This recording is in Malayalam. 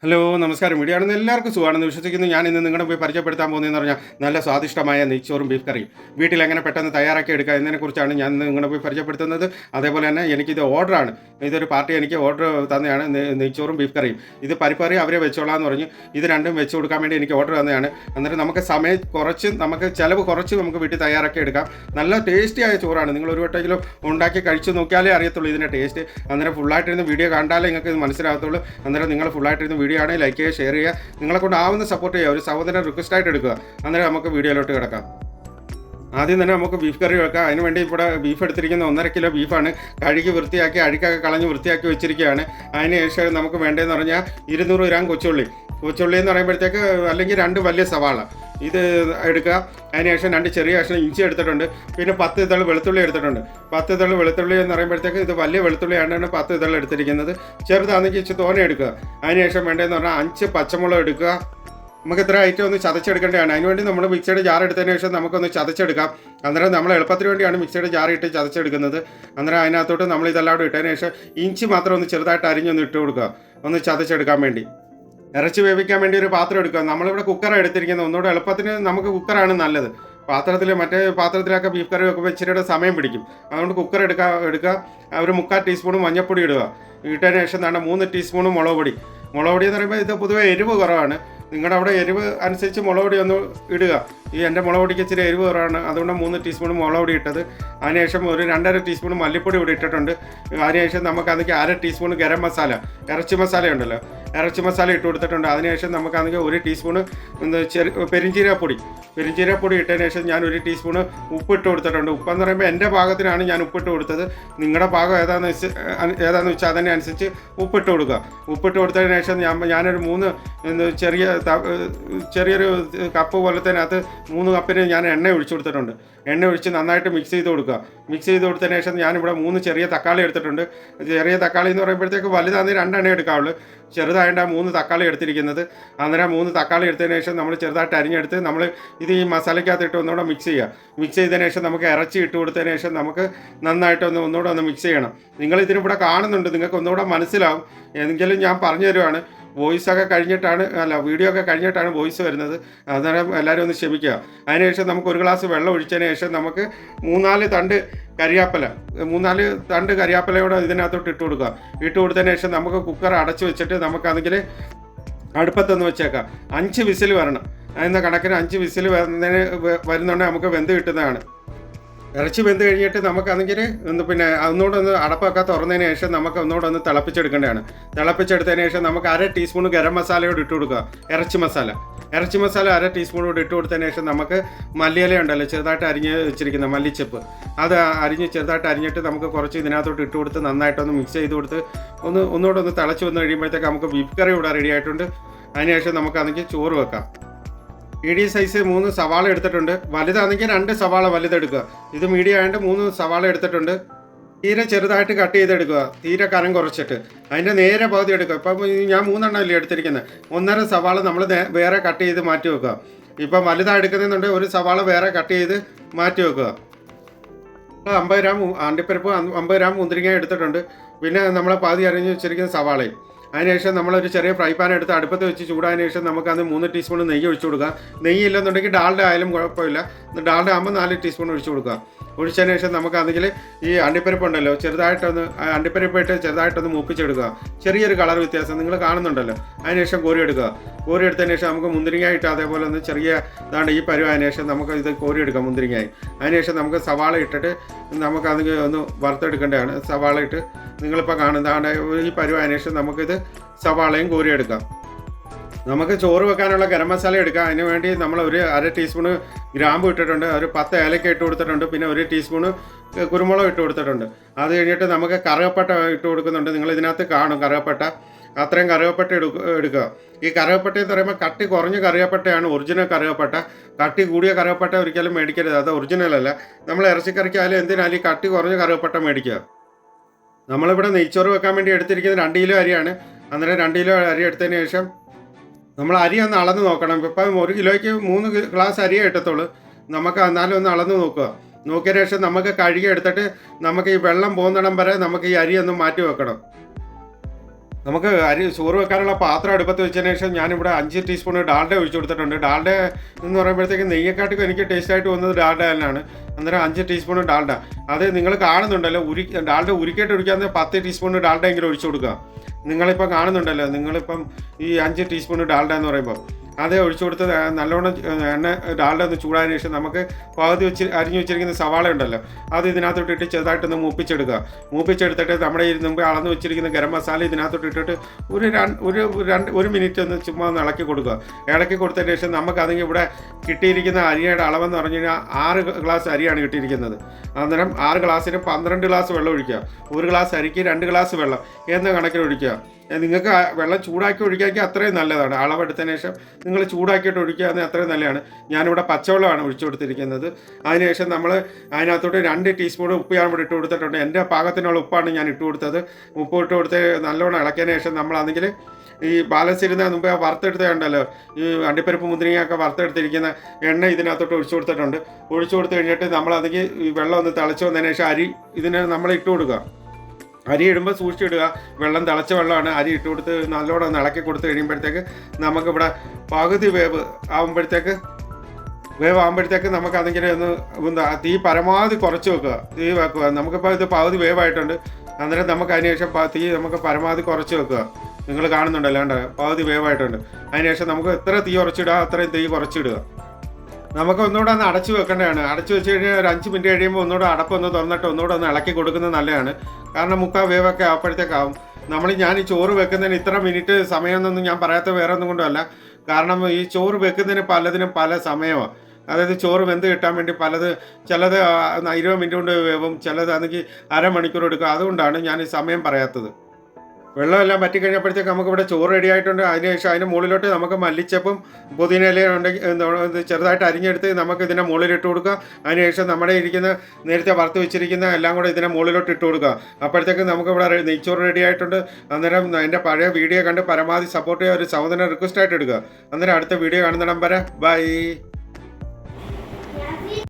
ഹലോ നമസ്കാരം. വീഡിയോ ആണെന്ന് എല്ലാവർക്കും സുഖമാണെന്ന് വിശ്വസിക്കുന്നു. ഞാൻ ഇന്ന് നിങ്ങളുടെ പോയി പരിചയപ്പെടുത്താൻ പോകുന്നതെന്ന് പറഞ്ഞാൽ നല്ല സ്വാദിഷ്ടമായ നെയ്ച്ചോറും ബീഫ് കറിയും വീട്ടിൽ എങ്ങനെ പെട്ടെന്ന് തയ്യാറാക്കി എടുക്കുക എന്നതിനെക്കുറിച്ചാണ് ഞാൻ ഇന്ന് നിങ്ങളുടെ പോയി പരിചയപ്പെടുത്തുന്നത്. അതേപോലെ തന്നെ എനിക്കിത് ഓർഡറാണ്. ഇതൊരു പാർട്ടി എനിക്ക് ഓർഡർ തന്നെയാണ് നെയ്ച്ചോറും ബീഫ് കറിയും. ഇത് പരിപ്പറി അവരെ വെച്ചോളാന്ന് പറഞ്ഞു. ഇത് രണ്ടും വെച്ച് കൊടുക്കാൻ വേണ്ടി എനിക്ക് ഓർഡർ തന്നെയാണ്. അന്നേരം നമുക്ക് സമയം കുറച്ച് നമുക്ക് ചിലവ് കുറച്ച് നമുക്ക് വീട്ടിൽ തയ്യാറാക്കി എടുക്കാം. നല്ല ടേസ്റ്റിയായ ചോറാണ്. നിങ്ങൾ ഒരു വട്ടെങ്കിലും ഉണ്ടാക്കി കഴിച്ച് നോക്കിയാലേ അറിയത്തുള്ളൂ ഇതിൻ്റെ ടേസ്റ്റ്. അന്നേരം ഫുള്ളായിട്ടിരുന്ന് വീഡിയോ കണ്ടാലേ നിങ്ങൾക്ക് ഇത് മനസ്സിലാകത്തുള്ളൂ. അന്നേരം നിങ്ങൾ ഫുള്ളായിട്ടിരുന്ന് വീഡിയോ ആണെങ്കിൽ ലൈക്ക് ചെയ്യുക, ഷെയർ ചെയ്യുക, നിങ്ങളെ കൊണ്ട് ആവുന്ന സപ്പോർട്ട് ചെയ്യുക. ഒരു സഹോദരൻ റിക്വസ്റ്റായിട്ട് എടുക്കുക. അന്നേരം നമുക്ക് വീഡിയോയിലോട്ട് കിടക്കാം. ആദ്യം തന്നെ നമുക്ക് ബീഫ് കറി വെക്കാം. അതിനുവേണ്ടി ഇവിടെ ബീഫ് എടുത്തിരിക്കുന്ന 1.5 കിലോ ബീഫാണ്. കഴുകി വൃത്തിയാക്കി അഴുക്കൊക്കെ കളഞ്ഞ് വൃത്തിയാക്കി വെച്ചിരിക്കുകയാണ്. അതിന് ശേഷം നമുക്ക് വേണ്ടതെന്ന് പറഞ്ഞാൽ 200 ഗ്രാം കൊച്ചുള്ളി എന്ന് പറയുമ്പോഴത്തേക്ക്, അല്ലെങ്കിൽ 2 വലിയ സവാള ഇത് എടുക്കുക. അതിനുശേഷം 2 ചെറിയ കഷ്ണം ഇഞ്ചി എടുത്തിട്ടുണ്ട്. പിന്നെ 10 ഇതൾ വെളുത്തുള്ളി എടുത്തിട്ടുണ്ട്. 10 ഇതൾ വെളുത്തുള്ളി എന്ന് പറയുമ്പോഴത്തേക്ക് ഇത് വലിയ വെളുത്തുള്ളിയാണ് 10 ഇതൾ എടുത്തിരിക്കുന്നത്. ചെറുതാണെങ്കിൽ ഇച്ചിരി തോനെ എടുക്കുക. അതിനുശേഷം വേണ്ടതെന്ന് പറഞ്ഞാൽ 5 പച്ചമുളക് എടുക്കുക. നമുക്ക് ഇത്ര ഐറ്റം ഒന്ന് ചതച്ചെടുക്കേണ്ടതാണ്. അതിനുവേണ്ടി നമ്മൾ മിക്സിയുടെ ജാർ എടുത്തതിന് ശേഷം നമുക്കൊന്ന് ചതച്ചെടുക്കാം. അന്നേരം നമ്മൾ എളുപ്പത്തിന് വേണ്ടിയാണ് മിക്സിയുടെ ജാർ ഇട്ട് ചതച്ചെടുക്കുന്നത്. അന്നേരം അതിനകത്തോട്ട് നമ്മൾ ഇതെല്ലാം ഇട്ടതിന് ശേഷം ഇഞ്ചി മാത്രം ഒന്ന് ചെറുതായിട്ട് അരിഞ്ഞൊന്ന് ഇട്ട് കൊടുക്കുക, ഒന്ന് ചതച്ചെടുക്കാൻ വേണ്ടി. ഇറച്ചി വേവിക്കാൻ വേണ്ടി ഒരു പാത്രം എടുക്കുക. നമ്മളിവിടെ കുക്കറാണ് എടുത്തിരിക്കുന്നത്. ഒന്നുകൂടെ എളുപ്പത്തിന് നമുക്ക് കുക്കറാണ് നല്ലത്. മറ്റേ പാത്രത്തിലൊക്കെ ബീഫ് കറി വെക്കുമ്പോൾ ഇച്ചിരിയുടെ സമയം പിടിക്കും. അതുകൊണ്ട് കുക്കർ എടുക്കുക. ഒരു 3/4 ടീസ്പൂൺ മഞ്ഞൾപ്പൊടി ഇടുക. ഇട്ടതിന് ശേഷം 3 ടീസ്പൂൺ മുളക് പൊടി എന്ന് പറയുമ്പോൾ ഇത് പൊതുവേ എരിവ് കുറവാണ്. നിങ്ങളുടെ അവിടെ എരിവ് അനുസരിച്ച് മുളക് പൊടി ഒന്ന് ഇടുക. എൻ്റെ മുളക് പൊടിക്ക് ഇച്ചിരി എരിവ് കുറവാണ്, അതുകൊണ്ട് 3 ടീസ്പൂൺ മുളക് പൊടി ഇട്ടത്. അതിനുശേഷം ഒരു 2.5 ടീസ്പൂൺ മല്ലിപ്പൊടി ഇവിടെ ഇട്ടിട്ടുണ്ട്. അതിനുശേഷം നമുക്കതിലേക്ക് 1/2 ടീസ്പൂൺ ഗരം മസാല, ഇറച്ചി മസാല ഉണ്ടല്ലോ, ഇറച്ചി മസാല ഇട്ട് കൊടുത്തിട്ടുണ്ട്. അതിനുശേഷം നമുക്കതിലേക്ക് 1 ടീസ്പൂൺ പെരിഞ്ചീരപ്പൊടി ഇട്ടതിന് ശേഷം ഞാൻ 1 ടീസ്പൂൺ ഉപ്പിട്ട് കൊടുത്തിട്ടുണ്ട്. ഉപ്പെന്ന് പറയുമ്പോൾ എൻ്റെ പാകത്തിനാണ് ഞാൻ ഉപ്പിട്ട് കൊടുത്തത്. നിങ്ങളുടെ പാകം ഏതാണെന്ന് വെച്ചാൽ അതിനനുസരിച്ച് ഉപ്പിട്ട് കൊടുക്കുക. ഉപ്പിട്ട് കൊടുത്തതിന് ശേഷം ഞാനൊരു 3 ചെറിയൊരു കപ്പ് പോലത്തിനകത്ത് 3 കപ്പിന് ഞാൻ എണ്ണ ഒഴിച്ചു കൊടുത്തിട്ടുണ്ട്. എണ്ണ ഒഴിച്ച് നന്നായിട്ട് മിക്സ് ചെയ്ത് കൊടുക്കുക. മിക്സ് ചെയ്ത് കൊടുത്തതിന് ശേഷം ഞാനിവിടെ 3 ചെറിയ തക്കാളി എടുത്തിട്ടുണ്ട്. ചെറിയ തക്കാളി എന്ന് പറയുമ്പോഴത്തേക്ക് വലുതാണെങ്കിൽ 2 എണ്ണ എടുക്കാവുള്ളൂ. ചെറുതായിട്ടാണ് 3 തക്കാളി എടുത്തിരിക്കുന്നത്. അന്നേരം 3 തക്കാളി എടുത്തതിന് ശേഷം നമ്മൾ ചെറുതായിട്ട് അരിഞ്ഞെടുത്ത് നമ്മൾ ഇത് ഈ മസാലയ്ക്കകത്തിട്ട് ഒന്നുകൂടെ മിക്സ് ചെയ്യുക. മിക്സ് ചെയ്തതിന് ശേഷം നമുക്ക് ഇറച്ചി ഇട്ട് കൊടുത്തതിന് ശേഷം നമുക്ക് നന്നായിട്ട് ഒന്നുകൂടെ ഒന്ന് മിക്സ് ചെയ്യണം. നിങ്ങൾ ഇതിനിവിടെ കാണുന്നുണ്ട്, നിങ്ങൾക്ക് ഒന്നുകൂടെ മനസ്സിലാവും. എങ്കിലും ഞാൻ പറഞ്ഞു തരുവാണ്. വീഡിയോ ഒക്കെ കഴിഞ്ഞിട്ടാണ് വോയിസ് വരുന്നത്. അന്നേരം എല്ലാവരും ഒന്ന് ക്ഷമിക്കുക. അതിനുശേഷം നമുക്ക് 1 ഗ്ലാസ് വെള്ളം ഒഴിച്ചതിന് ശേഷം നമുക്ക് 3-4 തണ്ട് കരിയാപ്പലയോടെ ഇതിനകത്തോട്ട് ഇട്ട് കൊടുക്കുക. ഇട്ട് കൊടുത്തതിന് ശേഷം നമുക്ക് കുക്കർ അടച്ചു വെച്ചിട്ട് നമുക്കാണെങ്കിൽ അടുപ്പത്തൊന്ന് വെച്ചേക്കാം. 5 വിസിൽ വരണം. എന്ന കണക്കിന് 5 വിസിൽ വരുന്നുണ്ടെങ്കിൽ നമുക്ക് വെന്ത് കിട്ടുന്നതാണ്. ഇറച്ചി വെന്ത് കഴിഞ്ഞിട്ട് നമുക്കാണെങ്കിൽ ഒന്നുകൂടെ ഒന്ന് അടപ്പൊക്കെ തുറന്നതിന് ശേഷം നമുക്ക് ഒന്നുകൂടെ ഒന്ന് തിളപ്പിച്ചെടുക്കേണ്ടതാണ്. തിളപ്പിച്ചെടുത്തതിന് ശേഷം നമുക്ക് 1/2 ടീസ്പൂൺ ഗരം മസാലയോട് ഇട്ട് കൊടുക്കുക. ഇറച്ചി മസാല 1/2 ടീസ്പൂണോട് ഇട്ട് കൊടുത്തതിന് ശേഷം നമുക്ക് മല്ലിയില ഉണ്ടല്ലോ, ചെറുതായിട്ട് അരിഞ്ഞ് വെച്ചിരിക്കുന്ന മല്ലിച്ചെപ്പ്, അത് ചെറുതായിട്ട് അരിഞ്ഞിട്ട് നമുക്ക് കുറച്ച് ഇതിനകത്തോട്ട് ഇട്ട് കൊടുത്ത് നന്നായിട്ടൊന്ന് മിക്സ് ചെയ്ത് കൊടുത്ത് ഒന്നുകൂടെ ഒന്ന് തിളച്ച് വന്ന് കഴിയുമ്പോഴത്തേക്ക് നമുക്ക് ബീഫ് കറി ഇവിടെ റെഡി ആയിട്ടുണ്ട്. അതിനുശേഷം നമുക്കാണെങ്കിൽ ചോറ് വെക്കാം. മീഡിയം സൈസ് 3 സവാള എടുത്തിട്ടുണ്ട്. വലുതാണെങ്കിൽ 2 സവാള വലുതെടുക്കുക. ഇത് മീഡിയം ആയതുകൊണ്ട് 3 സവാള എടുത്തിട്ടുണ്ട്. തീരെ ചെറുതായിട്ട് കട്ട് ചെയ്തെടുക്കുക, തീരെ കനം കുറച്ചിട്ട്. അതിൻ്റെ നേരെ പകുതി എടുക്കുക. ഇപ്പം ഞാൻ 3 എണ്ണമല്ലേ എടുത്തിരിക്കുന്നത്. 1.5 സവാള നമ്മൾ വേറെ കട്ട് ചെയ്ത് മാറ്റി വെക്കുക. ഇപ്പം വലുതാണ് എടുക്കുന്നുണ്ടെങ്കിൽ 1 സവാള വേറെ കട്ട് ചെയ്ത് മാറ്റി വെക്കുക. 50 ഗ്രാം അണ്ടിപ്പരിപ്പ്, 50 ഗ്രാം മുന്തിരിങ്ങ എടുത്തിട്ടുണ്ട്. പിന്നെ നമ്മൾ പാതി അരിഞ്ഞ് വെച്ചിരിക്കുന്ന സവാളയും. അതിനുശേഷം നമ്മളൊരു ചെറിയ ഫ്രൈ പാൻ എടുത്ത് അടുപ്പത്ത് വെച്ച് ചൂടായതിനു ശേഷം നമുക്കത് 3 ടീസ്പൂൺ നെയ്യ് ഒഴിച്ചു കൊടുക്കുക. നെയ്യ് ഇല്ലെന്നുണ്ടെങ്കിൽ ഡാൽഡ ആയാലും കുഴപ്പമില്ല. ഡാൽഡ ആകുമ്പോൾ 4 ടീസ്പൂൺ ഒഴിച്ചു കൊടുക്കുക. ഒഴിച്ചതിന് ശേഷം നമുക്കാണെങ്കിൽ ഈ അണ്ടിപ്പരിപ്പ് ഉണ്ടല്ലോ, അണ്ടിപ്പരിപ്പിട്ട് ചെറുതായിട്ടൊന്ന് മൂപ്പിച്ചെടുക്കുക. ചെറിയൊരു കളർ വ്യത്യാസം നിങ്ങൾ കാണുന്നുണ്ടല്ലോ. അതിനുശേഷം കോരിയെടുത്തതിന് ശേഷം നമുക്ക് മുന്തിരിങ്ങായിട്ട് അതേപോലെ ഒന്ന് ഈ പരുവായതിനു ശേഷം നമുക്ക് ഇത് കോരിയെടുക്കാം മുന്തിരിങ്ങായി. അതിനുശേഷം നമുക്ക് സവാള ഇട്ടിട്ട് നമുക്കതിൽ ഒന്ന് വറുത്തെടുക്കേണ്ടതാണ്. സവാള ഇട്ട് നിങ്ങളിപ്പോൾ കാണുന്നതാണ് ഈ പരുവായതിനു ശേഷം നമുക്കിത് സവാളയും കോരിയെടുക്കാം. നമുക്ക് ചോറ് വെക്കാനുള്ള ഗരം മസാല എടുക്കാം. അതിന് വേണ്ടി നമ്മൾ 1/2 ടീസ്പൂണ് ഗ്രാമ്പ് ഇട്ടിട്ടുണ്ട്. ഒരു 10 ഏലക്ക ഇട്ട് കൊടുത്തിട്ടുണ്ട്. പിന്നെ 1 ടീസ്പൂണ് കുരുമുളക് ഇട്ട് കൊടുത്തിട്ടുണ്ട്. അത് കഴിഞ്ഞിട്ട് നമുക്ക് കറുവപ്പട്ട ഇട്ട് കൊടുക്കുന്നുണ്ട്. നിങ്ങൾ ഇതിനകത്ത് കാണും കറുവപ്പട്ട. അത്രയും കറുവപ്പട്ട എടുക്കുക. ഈ കറുവപ്പട്ട എന്ന് പറയുമ്പോൾ കട്ടി കുറഞ്ഞ കറുവപ്പട്ടയാണ് ഒറിജിനൽ കറുവപ്പട്ട. കട്ടി കൂടിയ കറുവപ്പട്ട ഒരിക്കലും മേടിക്കരുത്, അത് ഒറിജിനലല്ല. നമ്മൾ ഇറച്ചിക്കറിക്കായാലും എന്തിനാലും ഈ കട്ടി കുറഞ്ഞ കറുവപ്പട്ട മേടിക്കുക. നമ്മളിവിടെ നെയ്ച്ചോറ് വെക്കാൻ വേണ്ടി എടുത്തിരിക്കുന്നത് 2 കിലോ അരിയാണ്. അന്നേരം 2 കിലോ അരി എടുത്തതിന് ശേഷം നമ്മൾ അരി ഒന്ന് അളന്ന് നോക്കണം. ഇപ്പം 1 കിലോയ്ക്ക് 3 ഗ്ലാസ് അരിയേ ഇട്ടത്തുള്ളൂ. നമുക്ക് എന്നാലും ഒന്ന് അളന്ന് നോക്കുക. നോക്കിയതിന് ശേഷം നമുക്ക് കഴുകി എടുത്തിട്ട് നമുക്ക് ഈ വെള്ളം പോകുന്നിടം വരെ നമുക്ക് ഈ അരി ഒന്ന് മാറ്റി വെക്കണം. നമുക്ക് ചോറ് വെക്കാനുള്ള പാത്രം അടുപ്പത്ത് വെച്ചതിന് ശേഷം ഞാനിവിടെ 5 ടീസ്പൂൺ ഡാൽഡ ഒഴിച്ചു കൊടുത്തിട്ടുണ്ട്. ഡാൽഡ എന്ന് പറയുമ്പോഴത്തേക്ക് നെയ്യെക്കാട്ടും എനിക്ക് ടേസ്റ്റായിട്ട് വന്നത് ഡാൽഡ തന്നെയാണ്. അന്നേരം 5 ടീസ്പൂൺ ഡാൽഡ, അത് നിങ്ങൾ കാണുന്നുണ്ടല്ലോ, ഡാൽഡ ഉരുക്കിയിട്ട് ഒഴിക്കാതെ 10 ടീസ്പൂൺ ഡാൽഡ എങ്കിലും ഒഴിച്ചു കൊടുക്കുക. നിങ്ങളിപ്പം കാണുന്നുണ്ടല്ലോ, നിങ്ങളിപ്പം ഈ 5 ടീസ്പൂൺ ഡാൽഡ എന്ന് പറയുമ്പോൾ അത് ഒഴിച്ചു കൊടുത്ത് നല്ലോണം എണ്ണ ഡാൽഡ ഒന്ന് ചൂടായതിനു ശേഷം നമുക്ക് പകുതി അരിഞ്ഞു വെച്ചിരിക്കുന്ന സവാള ഉണ്ടല്ലോ, അത് ഇതിനകത്തോട്ടിട്ട് ചെറുതായിട്ടൊന്ന് മൂപ്പിച്ചെടുത്തിട്ട് നമ്മുടെ മുമ്പ് അളന്ന് വെച്ചിരിക്കുന്ന ഗരം മസാല ഇതിനകത്തോട്ട് ഇട്ടിട്ട് ഒരു മിനിറ്റ് ഒന്ന് ചുമ്മാ ഒന്ന് ഇളക്കി കൊടുക്കുക. ഇളക്കി കൊടുത്തതിന് ശേഷം നമുക്കതെങ്കിൽ ഇവിടെ കിട്ടിയിരിക്കുന്ന അരിയുടെ അളവെന്ന് പറഞ്ഞു കഴിഞ്ഞാൽ 6 ഗ്ലാസ് അരിയാണ് കിട്ടിയിരിക്കുന്നത്. അന്നേരം 6 ഗ്ലാസ്സിന് 12 ഗ്ലാസ് വെള്ളം ഒഴിക്കുക. 1 ഗ്ലാസ് അരിക്ക് 2 ഗ്ലാസ് വെള്ളം എന്ന കണക്കിന് ഒഴിക്കുക. നിങ്ങൾക്ക് വെള്ളം ചൂടാക്കി ഒഴിക്കാമെങ്കിൽ അത്രയും നല്ലതാണ്. അളവെടുത്തതിന് ശേഷം നിങ്ങൾ ചൂടാക്കിയിട്ട് ഒഴിക്കുകയാണെങ്കിൽ അത്രയും നല്ലതാണ്. ഞാനിവിടെ പച്ചവെള്ളമാണ് ഒഴിച്ചു കൊടുത്തിരിക്കുന്നത്. അതിനുശേഷം നമ്മൾ അതിനകത്തോട്ട് 2 ടീസ്പൂൺ ഉപ്പ് ഞാൻ ഇവിടെ ഇട്ട് കൊടുത്തിട്ടുണ്ട്. എൻ്റെ പാകത്തിനുള്ള ഉപ്പാണ് ഞാൻ ഇട്ട് കൊടുത്തത്. ഉപ്പ് ഇട്ട് കൊടുത്ത് നല്ലോണം ഇളക്കിയതിന് ശേഷം നമ്മളാണെങ്കിൽ ഈ ബാലൻസ് ഇരുന്ന മുമ്പ് വറുത്തെടുത്തുണ്ടല്ലോ, ഈ അണ്ടിപ്പരിപ്പ് മുന്തിരിങ്ങയൊക്കെ വറുത്തെടുത്തിരിക്കുന്ന എണ്ണ ഇതിനകത്തോട്ട് ഒഴിച്ചു കൊടുത്തിട്ടുണ്ട്. ഒഴിച്ചു കൊടുത്ത് കഴിഞ്ഞിട്ട് നമ്മളതിലേക്ക് ഈ വെള്ളം ഒന്ന് തിളച്ച് വന്നതിന് ശേഷം അരി ഇതിന് നമ്മൾ ഇട്ട് കൊടുക്കുക. അരി ഇടുമ്പോൾ സൂക്ഷിച്ചിടുക. വെള്ളം തിളച്ച വെള്ളമാണ്. അരി ഇട്ട് കൊടുത്ത് നല്ലോണം ഒന്ന് ഇളക്കി കൊടുത്ത് കഴിയുമ്പോഴത്തേക്ക് നമുക്കിവിടെ പകുതി വേവ് ആകുമ്പോഴത്തേക്ക് നമുക്കതിങ്ങനെ ഒന്ന് തീ പരമാവധി കുറച്ച് വെക്കുക. നമുക്കിപ്പോൾ ഇത് പകുതി വേവായിട്ടുണ്ട്. അന്നേരം നമുക്ക് അതിനുശേഷം തീ നമുക്ക് പരമാവധി കുറച്ച് വെക്കുക. നിങ്ങൾ കാണുന്നുണ്ടല്ലോ, പകുതി വേവായിട്ടുണ്ട്. അതിനുശേഷം നമുക്ക് എത്ര തീ കുറച്ചിടുക അത്രയും തീ കുറച്ചിടുക. നമുക്ക് ഒന്നുകൂടെ ഒന്ന് അടച്ചു വെക്കേണ്ടതാണ്. അടച്ചു വെച്ച് കഴിഞ്ഞാൽ ഒരു 5 മിനിറ്റ് കഴിയുമ്പോൾ ഒന്നുകൂടെ അടപ്പൊന്ന് തുറന്നിട്ട് ഒന്നുകൂടെ ഒന്ന് ഇളക്കി കൊടുക്കുന്നത് നല്ലതാണ്. കാരണം മുക്കാൽ വേവൊക്കെ അപ്പോഴത്തേക്കാവും. ഞാൻ ഈ ചോറ് വെക്കുന്നതിന് ഇത്ര മിനിറ്റ് സമയമൊന്നും ഞാൻ പറയാത്ത വേറെ ഒന്നും കൊണ്ടുമല്ല. കാരണം ഈ ചോറ് വെക്കുന്നതിന് പലതിനും പല സമയമാണ്. അതായത് ചോറ് വെന്ത് കിട്ടാൻ വേണ്ടി ചിലത് 20 മിനിറ്റ് കൊണ്ട് വേവും, ചിലതാണെങ്കിൽ അരമണിക്കൂർ എടുക്കും. അതുകൊണ്ടാണ് ഞാൻ ഈ സമയം പറയാത്തത്. വെള്ളമെല്ലാം പറ്റിക്കഴിഞ്ഞപ്പോഴത്തേക്ക് നമുക്കിവിടെ ചോറ് റെഡി ആയിട്ടുണ്ട്. അതിനുശേഷം അതിൻ്റെ മുകളിലോട്ട് നമുക്ക് മല്ലിച്ചപ്പും പുതിനയിലയും ഉണ്ടെങ്കിൽ ചെറുതായിട്ട് അരിഞ്ഞെടുത്ത് നമുക്ക് ഇതിൻ്റെ മുകളിലിട്ട് കൊടുക്കുക. അതിനുശേഷം നമ്മുടെ നേരത്തെ വറുത്ത് വെച്ചിരിക്കുന്ന എല്ലാം കൂടെ ഇതിൻ്റെ മുകളിലോട്ട് ഇട്ട് കൊടുക്കുക. അപ്പോഴത്തേക്ക് നമുക്കിവിടെ നെയ്ച്ചോറ് റെഡി ആയിട്ടുണ്ട്. അന്നേരം എൻ്റെ പഴയ വീഡിയോ കണ്ട് പരമാവധി സപ്പോർട്ട് ചെയ്യാൻ ഒരു സഹോദരനെ റിക്വസ്റ്റ് ആയിട്ട് എടുക്കുക. അന്നേരം അടുത്ത വീഡിയോ കാണുന്നിടം വരെ ബൈ.